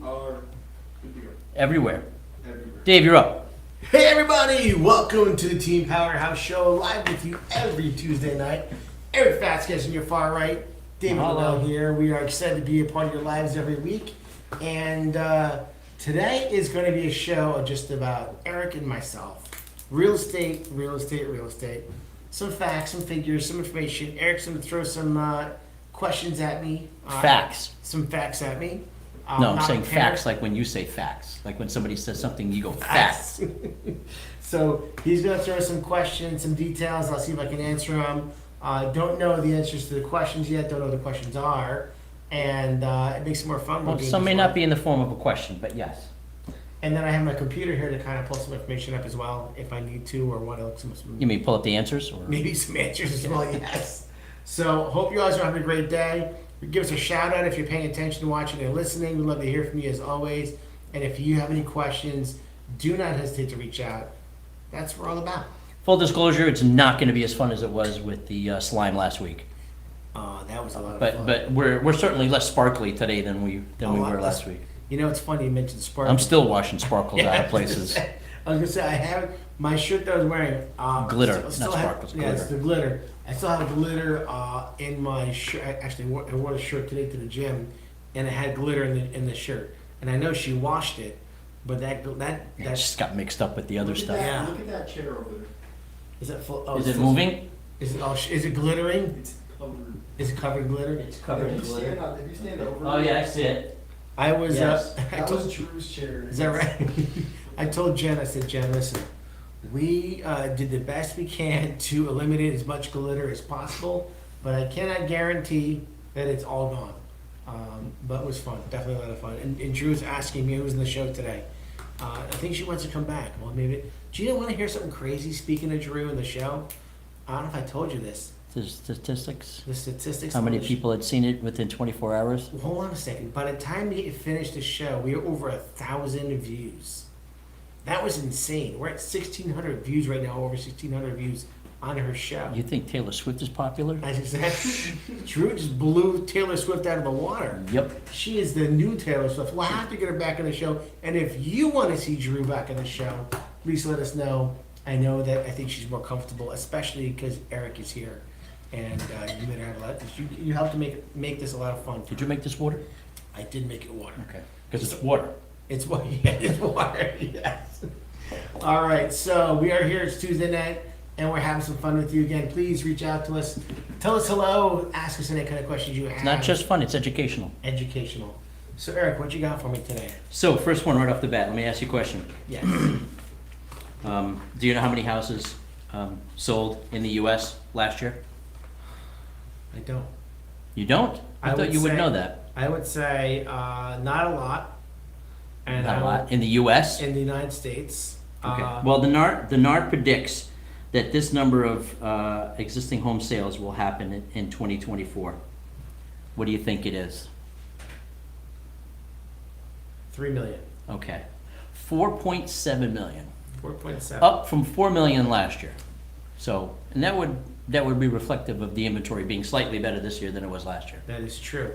are good to go. Everywhere. Everywhere. Dave, you're up. Hey everybody, welcome to the Team Powerhouse Show, live with you every Tuesday night. Erik Vazquez on your far right, David Hello. Lemel here. We are excited to be a part of your lives every week. And today is going to be a show of just about Erik and myself. Real estate, real estate, real estate. Some facts, some figures, some information. Erik's going to throw some questions at me. Facts. Some facts at me. No, I'm not saying prepared. facts like when you say facts. Like when somebody says something, you go facts. So he's going to throw some questions, some details. I'll see if I can answer them. Don't know the answers to the questions yet. Don't know what the questions are. And it makes it more fun. Well, some may not be in the form of a question, but yes. And then I have my computer here to kind of pull some information up as well if I need to or want to look some You mean pull up the answers? Or? maybe some answers as well, yes. So hope you guys are having a great day. Give us a shout out if you're paying attention, watching, and listening. We'd love to hear from you as always. And if you have any questions, do not hesitate to reach out. That's what we're all about. Full disclosure, it's not going to be as fun as it was with the slime last week. That was a lot of fun. But we're certainly less sparkly today than we lot were last less. week. You know, it's funny you mentioned sparkles. I'm still washing sparkles out of places. I was gonna say I have my shirt that I was wearing. Glitter, still not have- sparkles, Yeah, it's glitter. the glitter. I still have glitter in my shirt. I wore a shirt today to the gym, and it had glitter in the shirt. And I know she washed it, but that It just got mixed up with the other Look at stuff. that- Yeah. Look at that chair over there. is that full? Oh, Is it's it full- moving? Is it? Oh, is it glittering? It's covered. Is it covered in glitter? It's If you stand over Oh it, yeah, I see it. I was. Yes. I That told was Drew's chair. Is that right? I told Jen, I said, Jen, listen, we did the best we can to eliminate as much glitter as possible, but I cannot guarantee that it's all gone. But it was fun, definitely a lot of fun. And Drew's asking me who's in the show today. I think she wants to come back. Well, maybe. Do you want to hear something crazy speaking of Drew in the show? I don't know if I told you this. The statistics. The statistics. How many on the show- people had seen it within 24 hours? Hold on a second. By the time we finished the show, we were over 1,000 views. That was insane. We're at 1,600 views right now, over 1,600 views on her show. You think Taylor Swift is popular? That's exactly. Drew just blew Taylor Swift out of the water. Yep. She is the new Taylor Swift. We'll have to get her back on the show. And if you want to see Drew back on the show, please let us know. I know that I think she's more comfortable, especially because Erik is here. And you made her have a lot. You helped to make this a lot of fun. Did you make this water? I did make it water. Okay. Because it's water. It's what? Yeah, it's water. Yes. All right. So we are here. It's Tuesday night, and we're having some fun with you again. Please reach out to us. Tell us hello. Ask us any kind of questions you have. It's not just fun, it's educational. educational. So Erik, what you got for me today? So, first one right off the bat, let me ask you a question. Yes. Do you know how many houses sold in the U.S. last year? I don't. You don't? I thought you would say- know that. I would say not a lot. And Not a I lot. In the U.S.? would- in the United States. Okay. Well, the NART predicts that this number of existing home sales will happen in 2024. What do you think it is? 3 million. Okay. 4.7 million. 4.7. Up from 4 million last year. So, and that would be reflective of the inventory being slightly better this year than it was last year. That is true.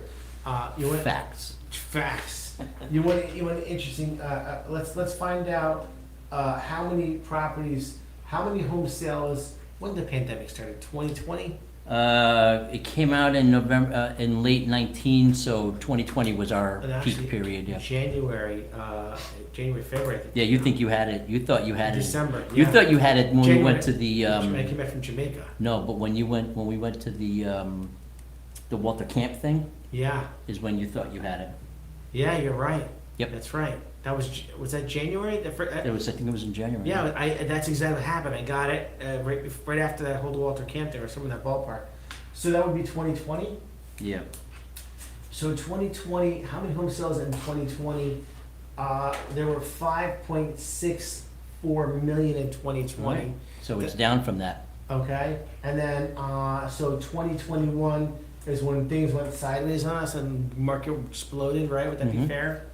You want Facts. facts. You want interesting? Let's find out how many properties, how many home sales. When the pandemic started, 2020. It came out in November, in late 19, so 2020 was our And actually, peak period, yeah. January, February. I think. Yeah, you think you had it, you thought you had it. December. You yeah. thought you had it when we January. went to the, I came back from Jamaica. no, but when we went to the Walter Camp thing, Yeah, is when you thought you had it. yeah, you're right. Yep. That's right. Was that January? I think it was in January. Yeah, that's exactly what happened. I got it right after that whole Walter Camp there, or somewhere in that ballpark. So that would be 2020. Yeah. So 2020, how many home sales in 2020? There were 5.64 million in 2020. Right. So it's down from that. Okay, and then so 2021 is when things went sideways on us and market exploded. Right? Would that be Mhm. fair?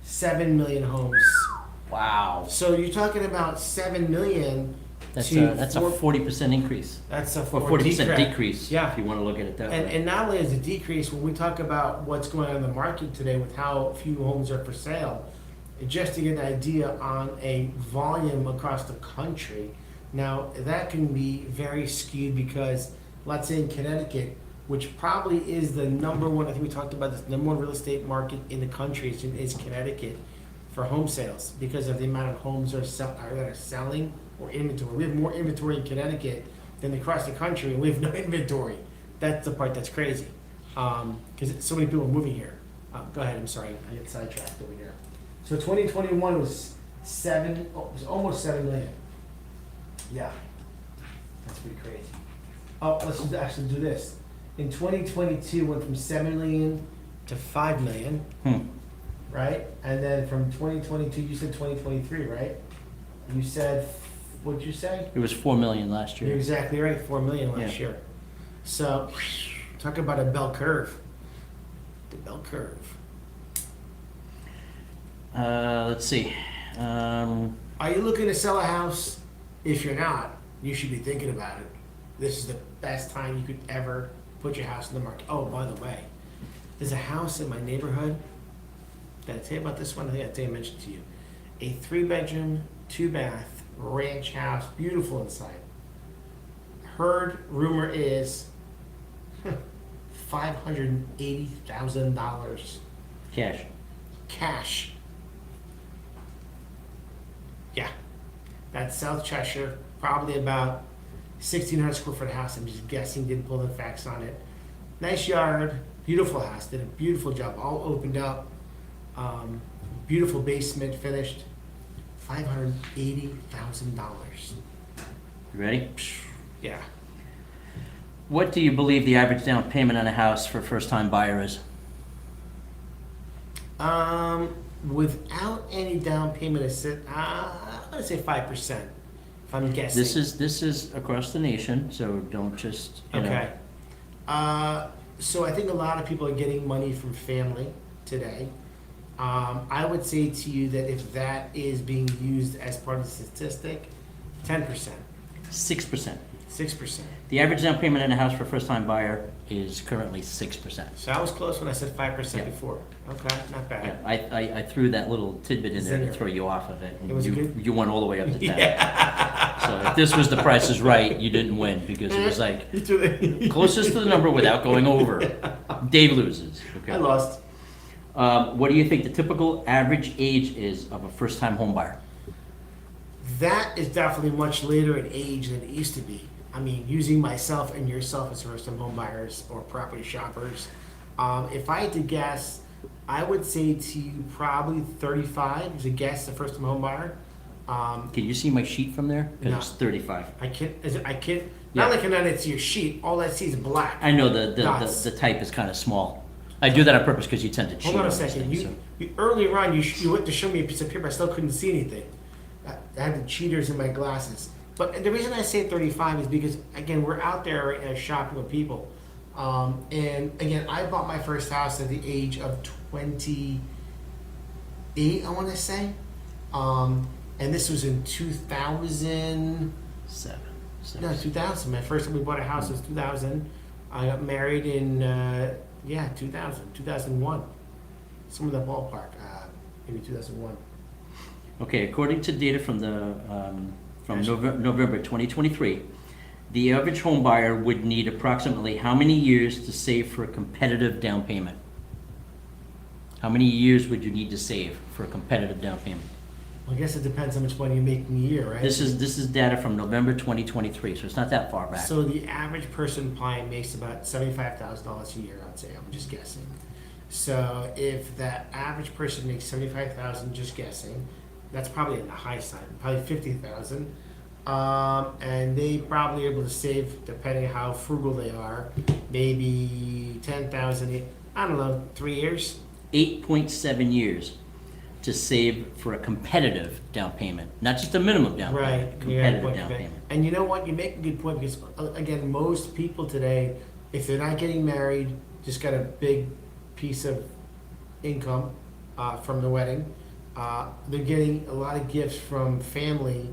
7 million homes. Wow. So you're talking about 7 million That's to a 40% increase, That's a or 40% decrease, Yeah. if you want to look at it that way. And not only is a decrease, when we talk about what's going on in the market today with how few homes are for sale, just to get an idea on a volume across the country, now that can be very skewed because, let's say in Connecticut, which probably is the number one, I think we talked about this, number one real estate market in the country is Connecticut for home sales because of the amount of homes that are selling or inventory. We have more inventory in Connecticut than across the country, and we have no inventory. That's the part that's crazy, because so many people are moving here. Go ahead, I'm sorry, I get sidetracked over here. So 2021 was almost 7 million. Yeah, that's pretty crazy. Oh, let's just actually do this. In 2022, went from 7 million to 5 million, right? And then from 2022, you said 2023, right? You said, what'd you say? It was 4 million last You're year. exactly right, 4 million last Yeah. year. So, talk about a bell curve. The bell curve. Let's see. Are you looking to sell a house? If you're not, you should be thinking about it. This is the best time you could ever put your house in the market. Oh, by the way, there's a house in my neighborhood. Did I tell you about this one? I think I mentioned to you. A 3-bedroom, 2-bath ranch house, beautiful inside. Rumor is $580,000 Cash. cash. Yeah, that's South Cheshire, probably about 1,600 square foot house. I'm just guessing, didn't pull the facts on it. Nice yard, beautiful house, did a beautiful job, all opened up. Beautiful basement finished. $580,000. You ready? Yeah. What do you believe the average down payment on a house for a first-time buyer is? Without any down payment, I'm gonna say 5%. If I'm guessing. This is across the nation, so don't just, you know. Okay. So I think a lot of people are getting money from family today. I would say to you that if that is being used as part of the statistic, 10%, 6%. 6%. The average down payment on a house for a first-time buyer is currently 6%. So I was close when I said 5% Yeah. before. Okay, not Yeah, bad. I threw that little tidbit in there to Zinger. throw you off of it. and It was you, good? you went all the way up to 10. Yeah. So if this was the Price is Right, you didn't win because it was like You threw the- closest to the number without going over. Dave loses. Okay. I lost. What do you think the typical average age is of a first-time home buyer? That is definitely much later in age than it used to be. I mean, using myself and yourself as first-time home buyers or property shoppers, if I had to guess, I would say to you probably 35 is a guess, the first-time home buyer. Can you see my sheet from there? Because No. it's 35. I can't. Yeah. Not like it's your sheet. All I see is black. I know the Dots. type is kind of small. I do that on purpose because you tend to cheat Hold on a these second. things, You earlier on you went to show me a piece of paper. I still couldn't see anything. I had the cheaters in my glasses. But the reason I say 35 is because again we're out there right now shopping with people, and again I bought my first house at the age of 28. I want to say, and this was in 2000. so. No, 2000. My first time we bought a house was 2000. I got married in 2001. Some of the ballpark, maybe 2001. Okay, according to data from the Gosh. November 2023, the average home buyer would need approximately how many years to save for a competitive down payment? How many years would you need to save for a competitive down payment? Well, I guess it depends how much money you make in a year, right? This is data from November 2023, so it's not that far back. So the average person probably makes about $75,000 a year, I'd say. I'm just guessing. So if that average person makes $75,000, just guessing, that's probably on the high side, probably $50,000. And they probably able to save, depending on how frugal they are, maybe $10,000. I don't know, 3 years. 8.7 years to save for a competitive down payment, not just a minimum down Right. payment, competitive down payment. And you know what? You make a good point because, again, most people today, if they're not getting married, just got a big piece of income from the wedding. They're getting a lot of gifts from family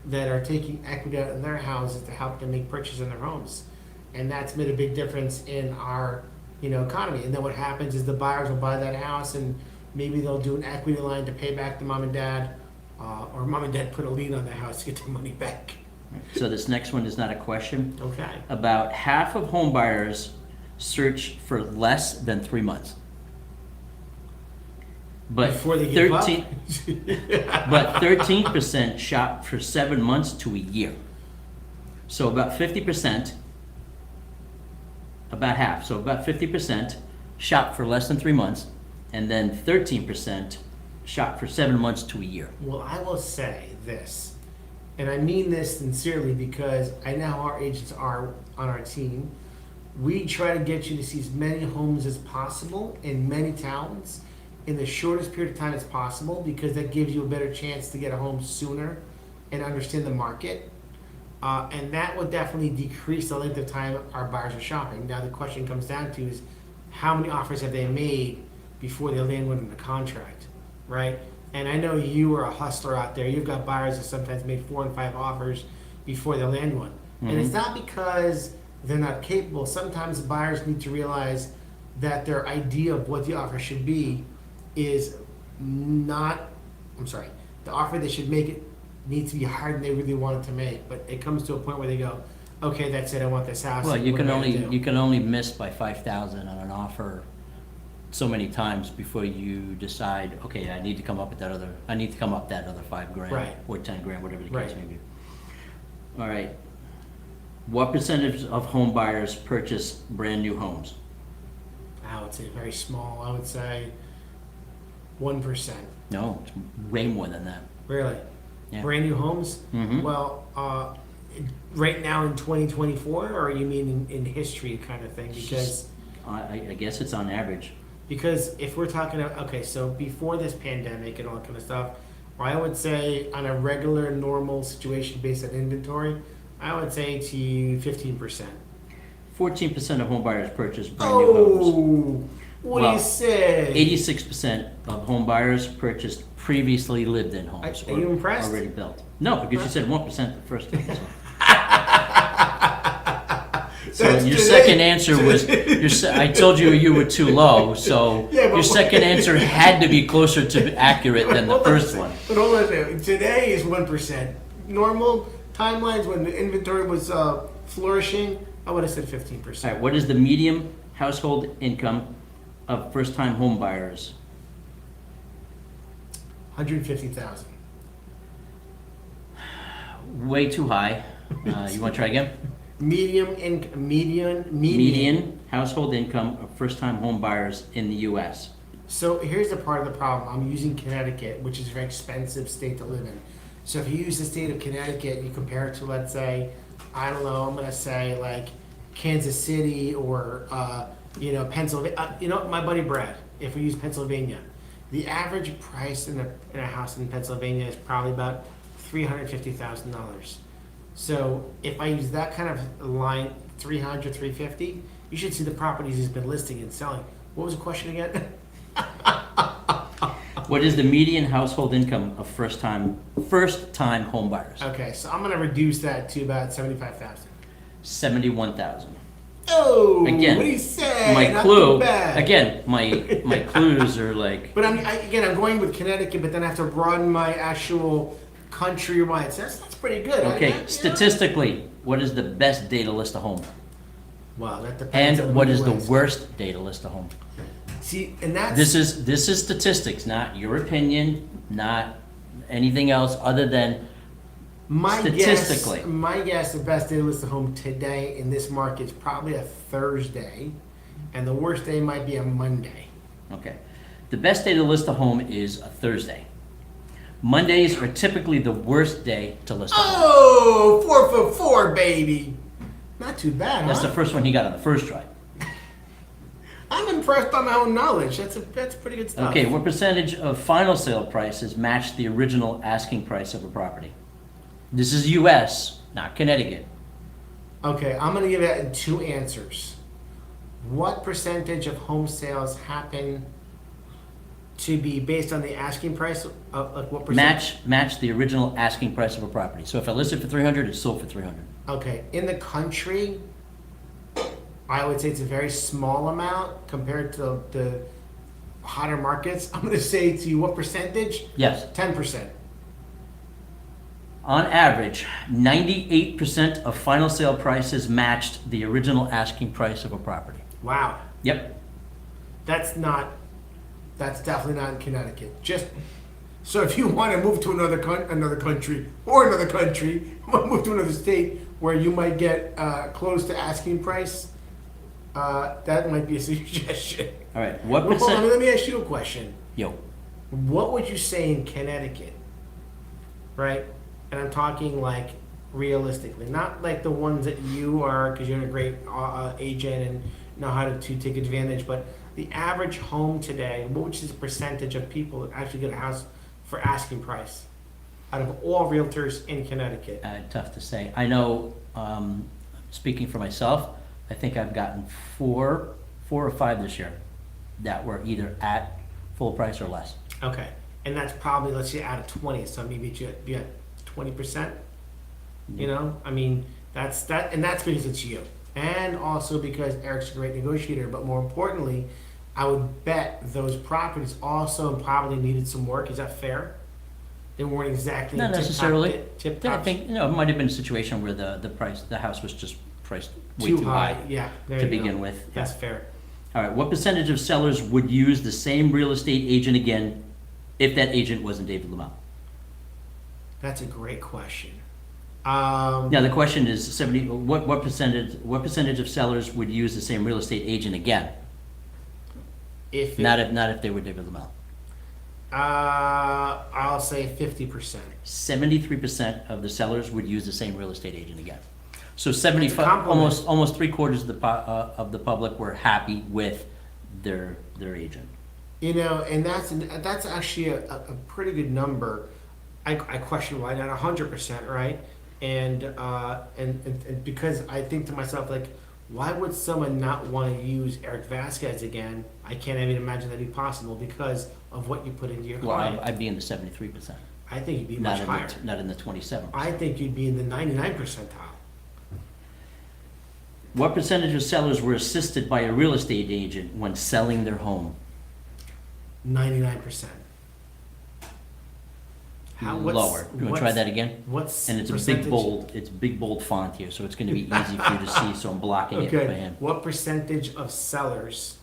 that are taking equity out in their houses to help them make purchases in their homes. And that's made a big difference in our, economy. And then what happens is the buyers will buy that house and maybe they'll do an equity line to pay back the mom and dad, or mom and dad put a lien on the house to get their money back. So this next one is not a question. Okay. About half of home buyers search for less than 3 months. But Before they give up? 13% shop for 7 months to a year. So about 50%, about half, so about 50% shop for less than 3 months, and then 13% shop for 7 months to a year. Well, I will say this, and I mean this sincerely because I know how our agents are on our team. We try to get you to see as many homes as possible in many towns in the shortest period of time as possible, because that gives you a better chance to get a home sooner and understand the market. And that would definitely decrease the length of time our buyers are shopping. Now the question comes down to is how many offers have they made before they land one in the contract, right? And I know you are a hustler out there. You've got buyers that sometimes make 4 and 5 offers before they land one. Mm-hmm. And it's not because they're not capable. Sometimes buyers need to realize that their idea of what the offer should be is not, the offer they should make it needs to be higher than they really want it to make. But it comes to a point where they go, okay, that's it, I want this house. Well, and you what can do I do? only miss by 5,000 on an offer so many times before you decide, okay, I need to come up that other $5,000, Right. or 10 grand, whatever the case Right. may be. All right. What percentage of home buyers purchase brand new homes? I would say very small. I would say 1%. No, it's way more than that. Really? Yeah. Brand new homes? Mhm. Well, right now in 2024, or you mean in history kind of thing? Because I guess it's on average. if we're talking about, okay, so before this pandemic and all that kind of stuff, I would say on a regular, normal situation based on inventory, I would say to you 15%. 14% of home buyers purchase brand new homes. Oh, what do Well, you say? 86% of home buyers purchased previously lived in homes. Are you impressed? Already built. No, because you said 1% the first time. So That's your today. second answer was, I told you were too low, so Yeah, but- your second answer had to be closer to accurate than the Hold on a first second. one. But hold on a second. Today is 1%. Normal timelines when the inventory was flourishing, I would have said 15%. All right, what is the median household income of first-time home buyers? 150,000. Way too high. You want to try again? Median household income of first-time home buyers in the U.S. So here's the part of the problem. I'm using Connecticut, which is a very expensive state to live in. So if you use the state of Connecticut and you compare it to, let's say, I don't know, I'm going to say like Kansas City or, Pennsylvania. My buddy Brad, if we use Pennsylvania, the average price in a house in Pennsylvania is probably about $350,000. So if I use that kind of line, 300, 350, you should see the properties he's been listing and selling. What was the question again? What is the median household income of first-time home buyers? Okay, so I'm gonna reduce that to about 75,000. 71,000. Oh, Again, what do you say? My Not clue. too bad. Again, my clues are like. But I'm going with Connecticut, but then I have to broaden my actual countrywide. So that's pretty good. Okay, I- statistically, what is the best day to list a home? Wow, that depends. on And what who is the wins. worst day to list a home? See, and that's This is statistics, not your opinion, not anything else other than my statistically. guess. My guess, the best day to list a home today in this market is probably a Thursday, and the worst day might be a Monday. Okay. The best day to list a home is a Thursday. Mondays are typically the worst day to list a home. Oh, 4 for 4, baby. Not too bad, That's huh? the first one he got on the first try. I'm impressed by my own knowledge. That's pretty good stuff. Okay, what percentage of final sale prices match the original asking price of a property? This is U.S., not Connecticut. Okay, I'm gonna give that in 2 answers. What percentage of home sales happen to be based on the asking price of, like, what percent? Match the original asking price of a property. So if I listed for 300, it's sold for 300. Okay, in the country, I would say it's a very small amount compared to the hotter markets. I'm gonna say to you, what percentage? Yes. 10%. On average, 98% of final sale prices matched the original asking price of a property. Wow, Yep. that's definitely not in Connecticut. Just, so if you wanna move to another country, move to another state where you might get, close to asking price, that might be a suggestion. All right. What Hold on, percent? let me ask you a question. Yo. What would you say in Connecticut, right? And I'm talking like realistically, not like the ones that you are, because you're a great agent and know how to take advantage, but the average home today, what is the percentage of people that actually get a house for asking price out of all realtors in Connecticut? Tough to say. I know, speaking for myself, I think I've gotten four or five this year that were either at full price or less. Okay, and that's probably, let's say, out of 20, so maybe you had 20%. You know, I mean, that's because it's you, and also because Erik's a great negotiator. But more importantly, I would bet those properties also probably needed some work. Is that fair? They weren't exactly Not necessarily. tip I top, think, it might have been a situation where the house was just priced way too high. Yeah, there to you go. begin with. That's fair. All right. What percentage of sellers would use the same real estate agent again if that agent wasn't David Lemel? That's a great question. Now the question is 70. What percentage of sellers would use the same real estate agent again? If Not if they were David Lemel. I'll say 50%. 73% of the sellers would use the same real estate agent again. So That's a 75, compliment. almost 3/4 of the public were happy with their agent. You know, and that's actually a pretty good number. I question why not 100%, right? And because I think to myself, like, why would someone not want to use Erik Vazquez again? I can't even imagine that be possible because of what you put into your Well, client. I'd be in the 73%, I think you'd be not much in higher. not in the 27%. I think you'd be in the 99 percentile. What percentage of sellers were assisted by a real estate agent when selling their home? 99%. Lower. You want to try that again? What's And it's percentage? big bold font here, so it's going to be easy for you to see, so I'm blocking it by Okay. hand. What percentage of sellers?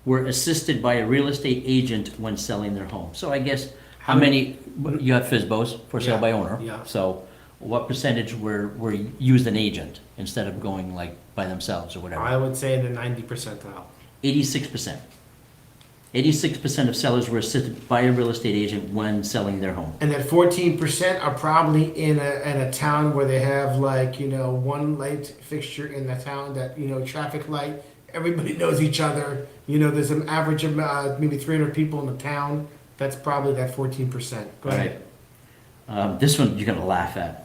Were assisted by a real estate agent when selling their home. So I guess, how How many, you have FSBOs, for sale Yeah, by owner. yeah. So what percentage were used an agent instead of going like by themselves or whatever? I would say the 90 percentile. 86%. 86% of sellers were assisted by a real estate agent when selling their home. And that 14% are probably in a town where they have, like, you know, one light fixture in the town that, you know, traffic light, everybody knows each other. You know, there's an average of maybe 300 people in the town. That's probably that 14%. Go ahead. This one you're going to laugh at.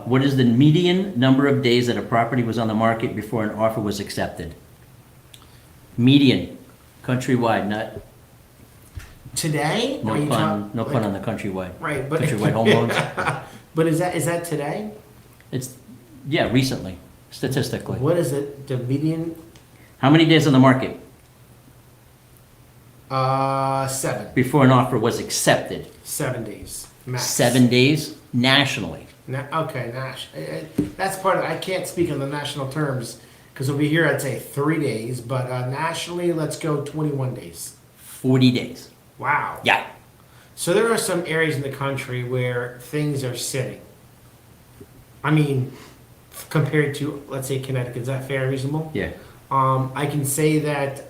What is the median number of days that a property was on the market before an offer was accepted? Median, countrywide, not Today? Or you no talk- pun on the countrywide. Right, but Countrywide home loans. but is that today? It's, yeah, recently, statistically. What is it? The median? How many days on the market 7. before an offer was accepted? 7 days max. 7 days nationally. Okay, Nash. That's part of. I can't speak on the national terms because over here I'd say 3 days, but nationally, let's go 21 days. 40 days. Wow. Yeah. So there are some areas in the country where things are sitting. I mean, compared to, let's say, Connecticut, is that fair and reasonable? Yeah. I can say that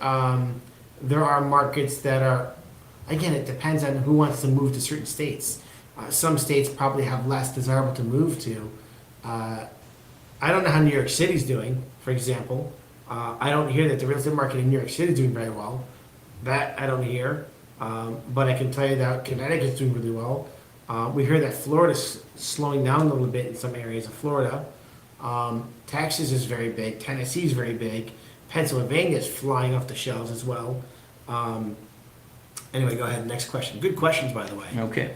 there are markets that are, again, it depends on who wants to move to certain states. Some states probably have less desirable to move to. I don't know how New York City's doing, for example. I don't hear that the real estate market in New York City is doing very well. That I don't hear. But I can tell you that Connecticut's doing really well. We hear that Florida's slowing down a little bit in some areas of Florida. Texas is very big. Tennessee's very big. Pennsylvania's flying off the shelves as well. Anyway, go ahead, next question. Good questions, by the way. Okay.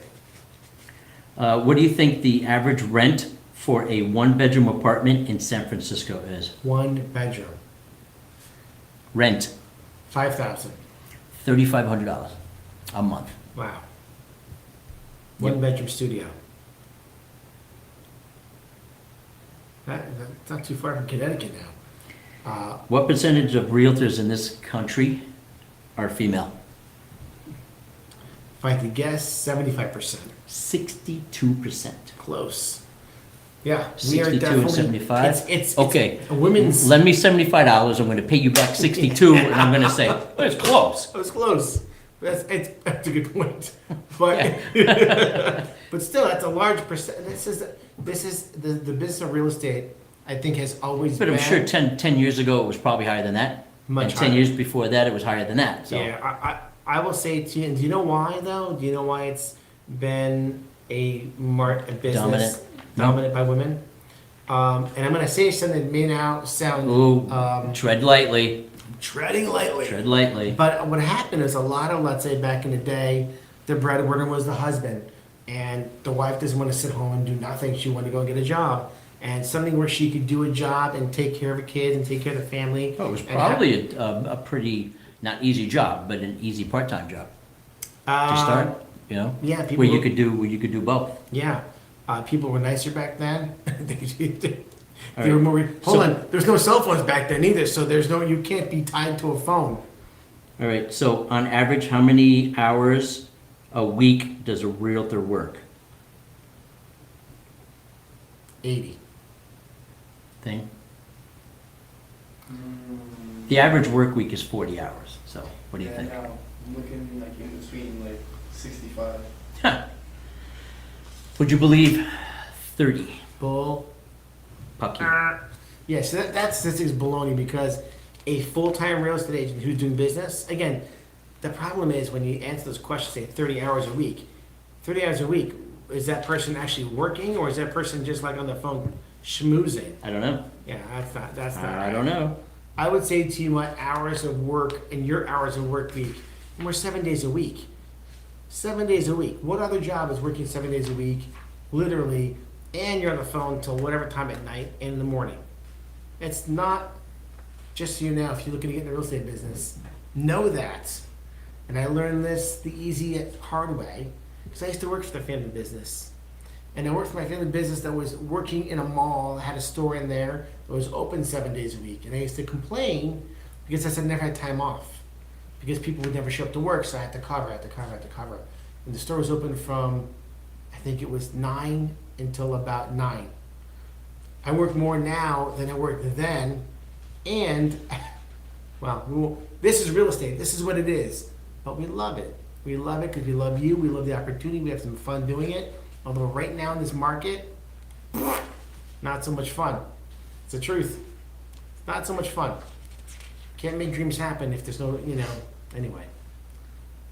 What do you think the average rent for a one-bedroom apartment in San Francisco is? 1 bedroom, Rent, $5,000. $3,500 a month. Wow. Yep. 1 bedroom studio. That's not too far from Connecticut now. What percentage of realtors in this country are female? If I had to guess, 75%. 62%. Close. Yeah, we 62 are and definitely. 75? It's Okay. a women's. Lend me $75, I'm gonna pay you back 62, and I'm gonna say, well, it's close. That was close. That's a good point. But but still, that's a large percent. This is the business of real estate. I think has always But been. I'm sure 10 years ago, it was probably higher than that. Much And 10 higher. years before that, it was higher than that, so. Yeah, I will say to you, and do you know why though? Do you know why it's been a business Dominant. dominant by women? And I'm gonna say something that may now sound Ooh, tread lightly, treading lightly. tread lightly. But what happened is a lot of, let's say back in the day, the breadwinner was the husband, and the wife doesn't want to sit home and do nothing. She wanted to go and get a job, and something where she could do a job and take care of her kids and take care of the family. Oh, it was and probably a pretty, not easy job, but an easy part-time job to start, you know? Yeah, people. Where you could do both. Yeah, people were nicer back then. They All were right. more. Hold So- on, there's no cell phones back then either, so you can't be tied to a phone. All right, so on average, how many hours a week does a realtor work? 80. Thing? The average work week is 40 hours, so what do you Yeah, think? no, I'm looking like in between like 65. Would you believe 30? Bull. Pucky. Yeah, so that statistic is baloney because a full-time real estate agent who's doing business, again, the problem is when you answer those questions, say 30 hours a week. 30 hours a week, is that person actually working or is that person just like on the phone schmoozing? I don't know. Yeah, that's not I right. don't know. I would say to you my hours of work and your hours of work week, and we're 7 days a week. 7 days a week. What other job is working 7 days a week, literally, and you're on the phone till whatever time at night and in the morning? It's not, just so you know, if you're looking to get in the real estate business, know that. And I learned this the easy, hard way, because I used to work for the family business. And I worked for my family business that was working in a mall, had a store in there that was open 7 days a week. And I used to complain because I said I never had time off. Because people would never show up to work, so I had to cover. And the store was open from, I think it was 9 until about 9. I work more now than I worked then. And, well, this is real estate. This is what it is. But we love it. We love it because we love you. We love the opportunity. We have some fun doing it. Although right now in this market, not so much fun. It's the truth. Not so much fun. Can't make dreams happen if there's no, anyway.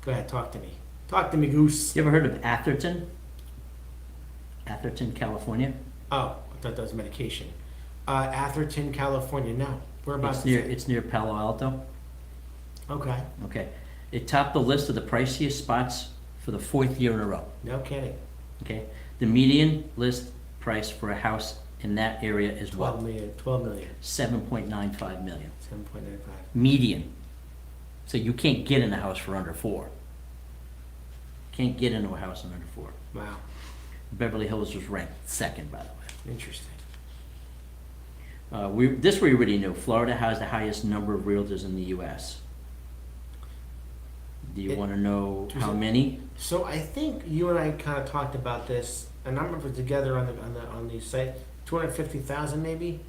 Go ahead, talk to me. Talk to me, Goose. You ever heard of Atherton? Atherton, California? Oh, I thought that was medication. Atherton, California. No. Whereabouts? It's near Palo Alto. Okay. Okay. It topped the list of the priciest spots for the 4th year in a row. No kidding. Okay. The median list price for a house in that area is what? 12 million. 7.95 million. 7.95. Median. So you can't get in a house for under 4. Can't get into a house in under 4. Wow. Beverly Hills was ranked 2nd, by the way. Interesting. This we already knew. Florida has the highest number of realtors in the U.S. Do you want to know how many? So I think you and I kind of talked about this, and I remember together on the site, 250,000 maybe.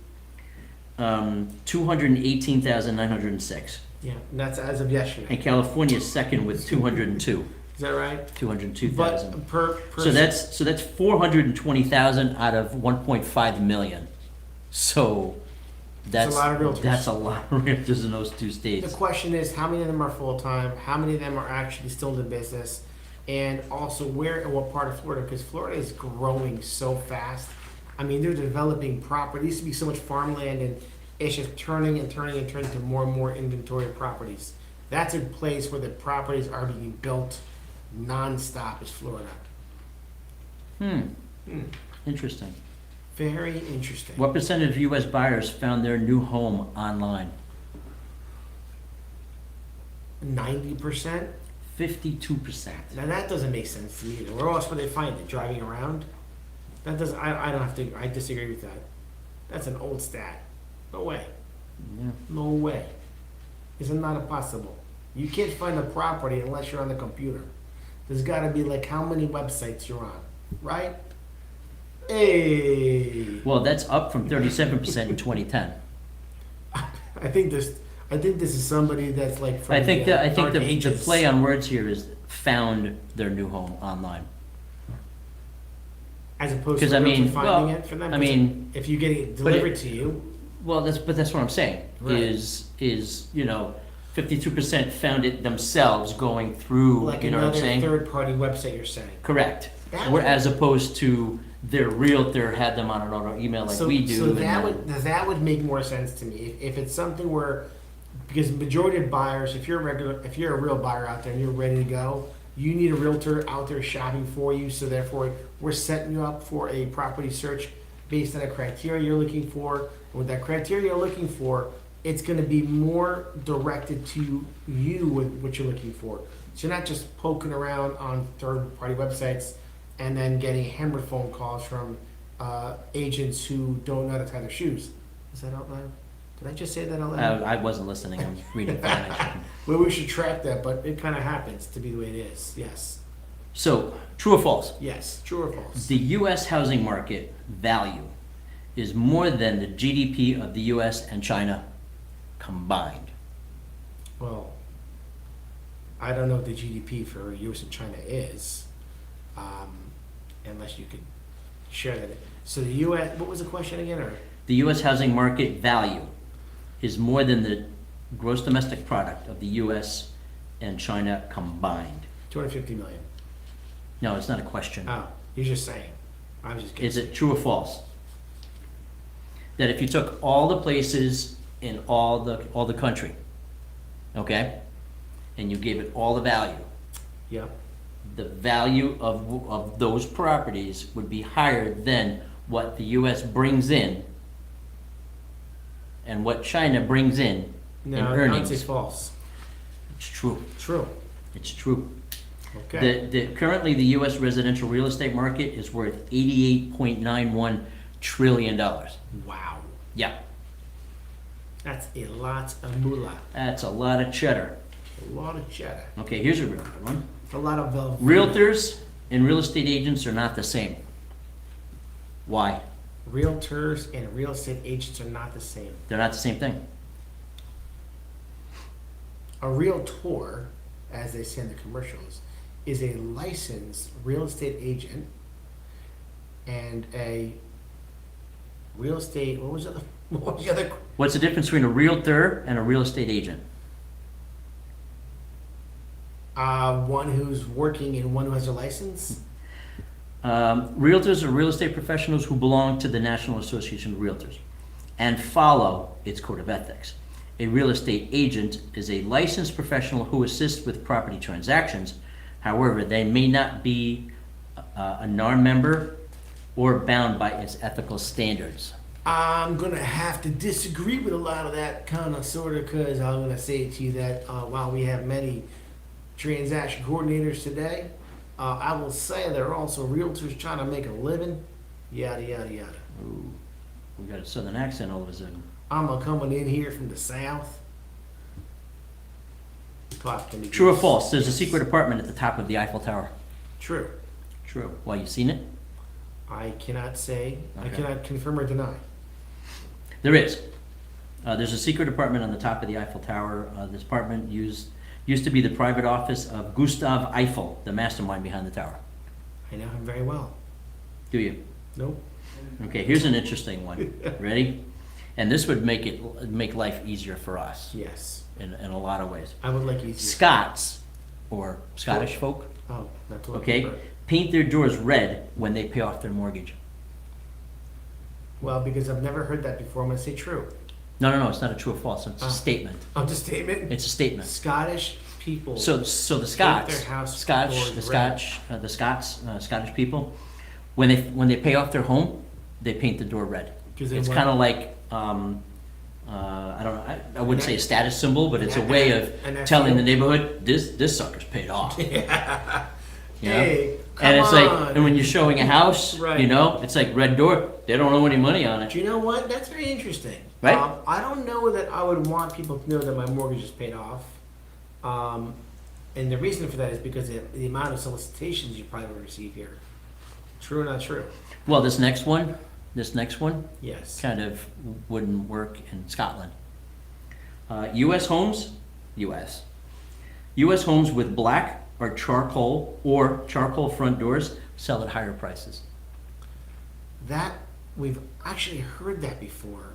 218,906. Yeah, and that's as of yesterday. And California is 2nd with 202. Is that right? 202,000. But per So that's 420,000 out of 1.5 million. So that's a lot of realtors. That's a lot of realtors in those 2 the states. question is, how many of them are full time? How many of them are actually still in the business? And also, where and what part of Florida? Because Florida is growing so fast. I mean, they're developing property. There used to be so much farmland, and it's just turning to more and more inventory of properties That's a place where the properties are being built nonstop, is Florida. Interesting. Very interesting. What percentage of U.S. buyers found their new home online? 90%? 52%. Now that doesn't make sense to me either. Where else would they find it? Driving around? That doesn't, I don't have to, I disagree with that. That's an old stat. No way. Yeah. No way. It's not possible. You can't find a property unless you're on the computer. There's gotta be like how many websites you're on, right? Hey. Well, that's up from 37% in 2010. I think this is somebody that's like from I think Dark the Ages. play on words here is found their new home online. As opposed to Because I mean, finding well, it for them. I mean, if you get it but delivered to you, well, that's what I'm saying. Right. Is 52% found it themselves going through. like You know what I'm another saying? third-party website, you're saying. Correct. That Where, would- as opposed to their realtor had them on an auto email like we do. So and that would make more sense to me if it's something where, because the majority of buyers, if you're a real buyer out there and you're ready to go, you need a realtor out there shopping for you. So therefore, we're setting you up for a property search based on a criteria you're looking for. And with that criteria you're looking for, it's going to be more directed to you with what you're looking for. So you're not just poking around on third-party websites and then getting hammered phone calls from agents who don't know how to tie their shoes. Is that out loud? Did I just say that out loud? I wasn't listening. I was reading. Well, we should track that, but it kind of happens to be the way it is. Yes. So, true or false? Yes. True or false? The U.S. housing market value is more than the GDP of the U.S. and China combined. Well, I don't know what the GDP for U.S. and China is, unless you could share that. So the U.S. What was the question again? Or The U.S. housing market value is more than the gross domestic product of the U.S. and China combined. 250 million. No, it's not a question. Oh, you're just saying. I'm just Is guessing. it true or false? That if you took all the places in all the country, okay, and you gave it all the value, Yep. the value of those properties would be higher than what the U.S. brings in and what China brings in No, in I would earnings. say false. It's true. True. It's true. Okay. Currently, the U.S. residential real estate market is worth $88.91 trillion. Wow. Yeah, That's a lot of moolah. that's a lot of cheddar. A lot of cheddar. Okay, here's a real good one. A lot of Realtors and real estate agents are not the same. Why? Realtors and real estate agents are not the same. They're not the same thing. A realtor, as they say in the commercials, is a licensed real estate agent, and a real estate, what was the other? What's the difference between a realtor and a real estate agent? One who's working and one who has a license? Realtors are real estate professionals who belong to the National Association of Realtors and follow its code of ethics. A real estate agent is a licensed professional who assists with property transactions. However, they may not be a NAR member or bound by its ethical standards. I'm gonna have to disagree with a lot of that kind of sort of, because I'm gonna say to you that while we have many transaction coordinators today, I will say there are also realtors trying to make a living, yada yada yada. Ooh, we got a southern accent all of a sudden. I'm coming in here from the south. Talk to me. True or please. false? There's a secret apartment at the top of the Eiffel Tower. True. True. Why, you seen it? I cannot say. I Okay. cannot confirm or deny. There is. There's a secret apartment on the top of the Eiffel Tower. This apartment used to be the private office of Gustav Eiffel, the mastermind behind the tower. I know him very well. Do you? Nope. Okay, here's an interesting one. Ready? And this would make life easier for us Yes. in a lot of ways. I would like easier. Scots, or Scottish folk, Oh, not toilet okay, paper. paint their doors red when they pay off their mortgage. Well, because I've never heard that before, I'm gonna say true. No, it's not a true or false, it's a statement. Of the statement, It's a statement. Scottish people. So the Scots, their house Scottish people, when they pay off their home, they paint the door red. 'Cause they It's want- kind of like, I don't know, I wouldn't say a status symbol, but it's a way of an telling the FU. neighborhood, this sucker's paid off. Yeah. You know? Hey, And it's come like, on. and when you're showing a house, Right. you know, it's like red door, they don't owe any money on Do it. you know what? That's very interesting. Right? I don't know that I would want people to know that my mortgage is paid off. And the reason for that is because the amount of solicitations you probably receive here. True or not true? Well, this next one Yes. kind of wouldn't work in Scotland. U.S. homes with black or charcoal front doors sell at higher prices. That, we've actually heard that before.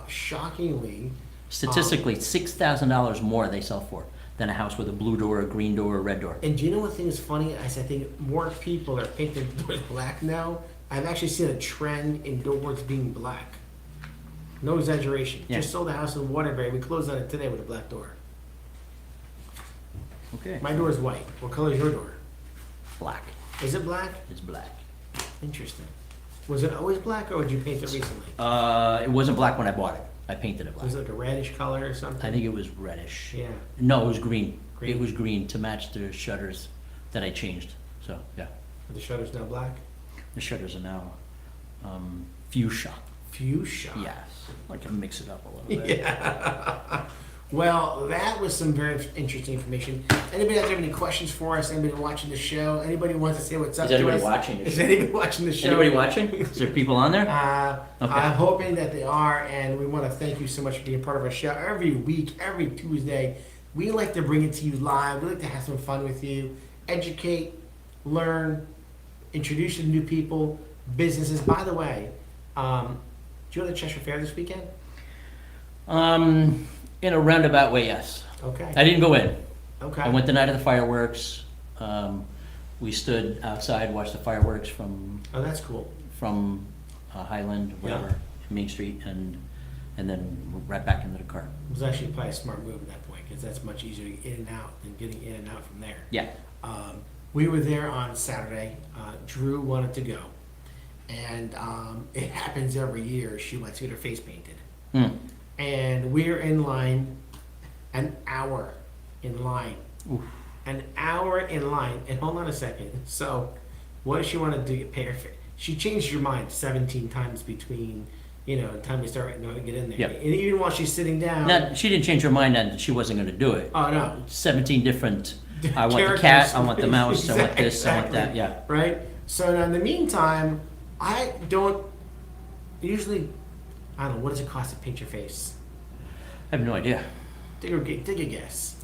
Shockingly, Statistically, $6,000 more they sell for than a house with a blue door, a green door, a red door. and do you know what thing is funny? I think more people are painting their doors black now. I've actually seen a trend in doors being black. No exaggeration. Yeah. Just sold a house in Waterbury. We closed on it today with a black door. Okay. My door is white. What color is your door? Black. Is it black? It's black. Interesting. Was it always black, or did you paint it recently? It wasn't black when I bought it. I painted it black. Was it like a reddish color or something? I think it was reddish. Yeah. No, it was green. Green. It was green to match the shutters that I changed. So, yeah. Are the shutters now black? The shutters are now fuchsia. Fuchsia. Yes. I can mix it up a little bit. Yeah. Well, that was some very interesting information. Anybody out there have any questions for us? Anybody watching the show? Anybody wants to say what's up Is to anybody us? watching this? Is anybody watching the show? Anybody watching? Is there people on there? Okay. I'm hoping that they are, and we want to thank you so much for being part of our show every week, every Tuesday. We like to bring it to you live. We like to have some fun with you, educate, learn, introduce you to new people, businesses. By the way, do you go to the Cheshire Fair this weekend? In a roundabout way, yes. Okay. I didn't go in. Okay. I went the night of the fireworks. We stood outside, watched the fireworks from Oh, that's cool. Highland, whatever, Main Street, and then right back into the car. It was actually probably a smart move at that point, because that's much easier to get in and out than getting in and out from there. Yeah. We were there on Saturday. Drew wanted to go, and it happens every year. She wants to get her face painted, and we're in line, an hour in line, Oof. an hour in line. And hold on a second. So, what does she want to do? Pay her face? She changed her mind 17 times between, the time we start to get in there. Yep. And even while she's sitting down. Now, she didn't change her mind that she wasn't going to do it. Oh no. 17 different. I want the Characters. cat. I want the mouse. I want this. I want that. Exactly. Yeah. Right? So now in the meantime, I don't usually, I don't know, what does it cost to paint your face? I have no idea. Take a guess.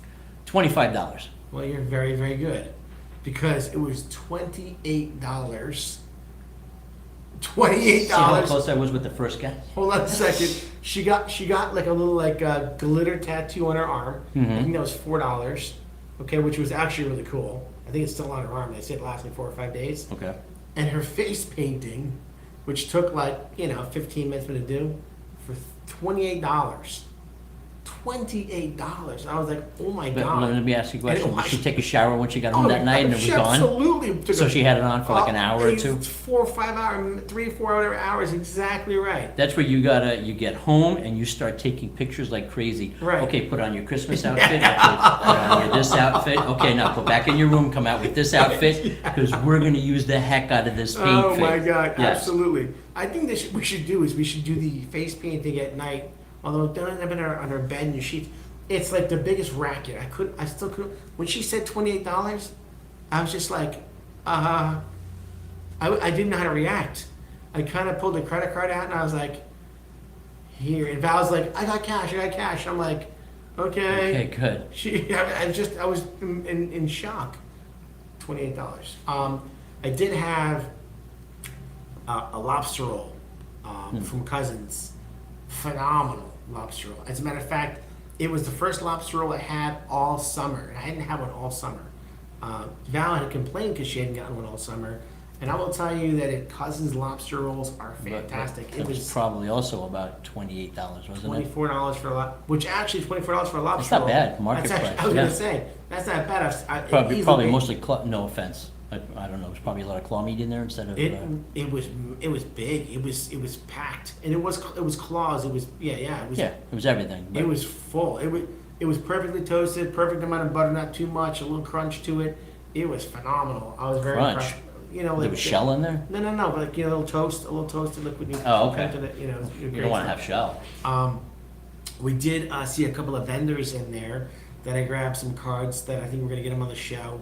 $25. Well, you're very, very good. Because it was $28. See how $28. close I was with the first guy? Hold on a second. She got like a little glitter tattoo on her arm. I think that was $4. Okay, which was actually really cool. I think it's still on her arm. They said it lasted 4 or 5 days. Okay. And her face painting, which took 15 minutes to do, for $28. $28. I was like, oh my But god. let me ask you a question. And it Did she was- take a shower when she got home that night and it was she gone? Absolutely. took So a- she had it on for like an hour or two? 4 or 5 hours, 3 or 4 hours, exactly right. That's where you get home and you start taking pictures like crazy. Right. Okay, put on your Christmas outfit. Okay, put on your this outfit. Okay, now go back in your room, come out with this outfit, because we're gonna use the heck out of this paint. Oh my fix. god, Yes. absolutely. I think we should do the face painting at night. Although don't end up on her bed and your sheets. It's like the biggest racket. I still couldn't. When she said $28, I was just like, I didn't know how to react. I kind of pulled the credit card out and I was like, here. And Val's like, I got cash. I'm like, okay. Okay, good. I was in shock. $28. I did have a lobster roll from Cousins. Phenomenal lobster roll. As a matter of fact, it was the first lobster roll I had all summer. I hadn't had one all summer. Val had complained because she hadn't gotten one all summer. And I will tell you that Cousins lobster rolls are fantastic. It was probably also about $28, wasn't it? $24 for a lot, which actually $24 for a lobster It's not roll. bad, market That's actually, price, I was yeah. gonna say, that's not bad. Probably mostly, no offense, I don't know, there's probably a lot of claw meat in there instead of, It was big. It was packed, and it was claws. It was it was yeah, it was everything. it but- was full. It was perfectly toasted, perfect amount of butter, not too much, a little crunch to it. It was phenomenal. I was very Crunch? impressed. You know, There like was shell in there? No, but like a little toasted liquid. Oh, okay. You You don't wanna have shell. We did see a couple of vendors in there that I grabbed some cards that I think we're gonna get them on the show,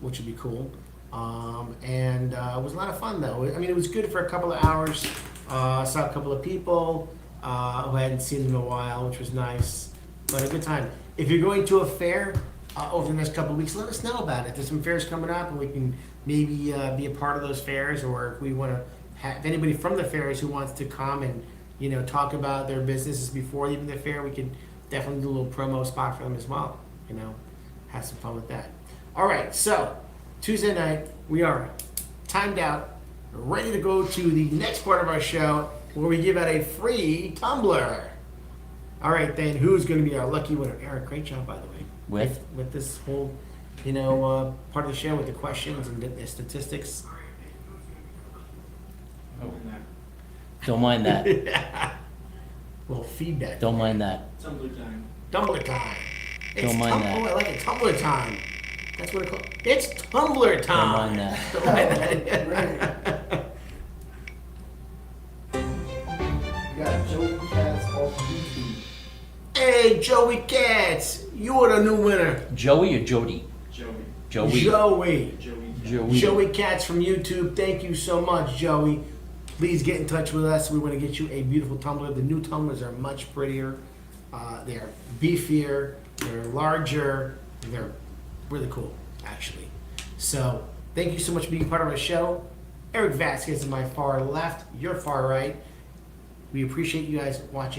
which would be cool. And it was a lot of fun though. I mean, it was good for a couple of hours. Saw a couple of people who I hadn't seen in a while, which was nice. But a good time. If you're going to a fair over the next couple of weeks, let us know about it. There's some fairs coming up, and we can maybe be a part of those fairs, or if we want to have anybody from the fairs who wants to come and talk about their businesses before even the fair, we could definitely do a little promo spot for them as well. Have some fun with that. All right, so Tuesday night we are timed out, ready to go to the next part of our show where we give out a free tumbler. All right, then who's going to be our lucky winner? Eric, great job by the way. With this whole part of the show with the questions and the statistics. Don't mind that, A little feedback. don't mind that. Tumbler time. Tumbler time. Don't mind that. Oh, I like it. Tumbler time. That's what it called. It's tumbler Don't time. mind that. Don't mind that. You got Joey Katz off YouTube. Hey, Joey Katz, you are the new winner. Joey or Jody? Joey. Joey. Joey. Joey. Joey Katz from YouTube. Thank you so much, Joey. Please get in touch with us. We want to get you a beautiful tumbler. The new tumblers are much prettier. They're beefier. They're larger. They're really cool, actually. So thank you so much for being part of our show. Erik Vazquez is my far left, your far right. We appreciate you guys watching.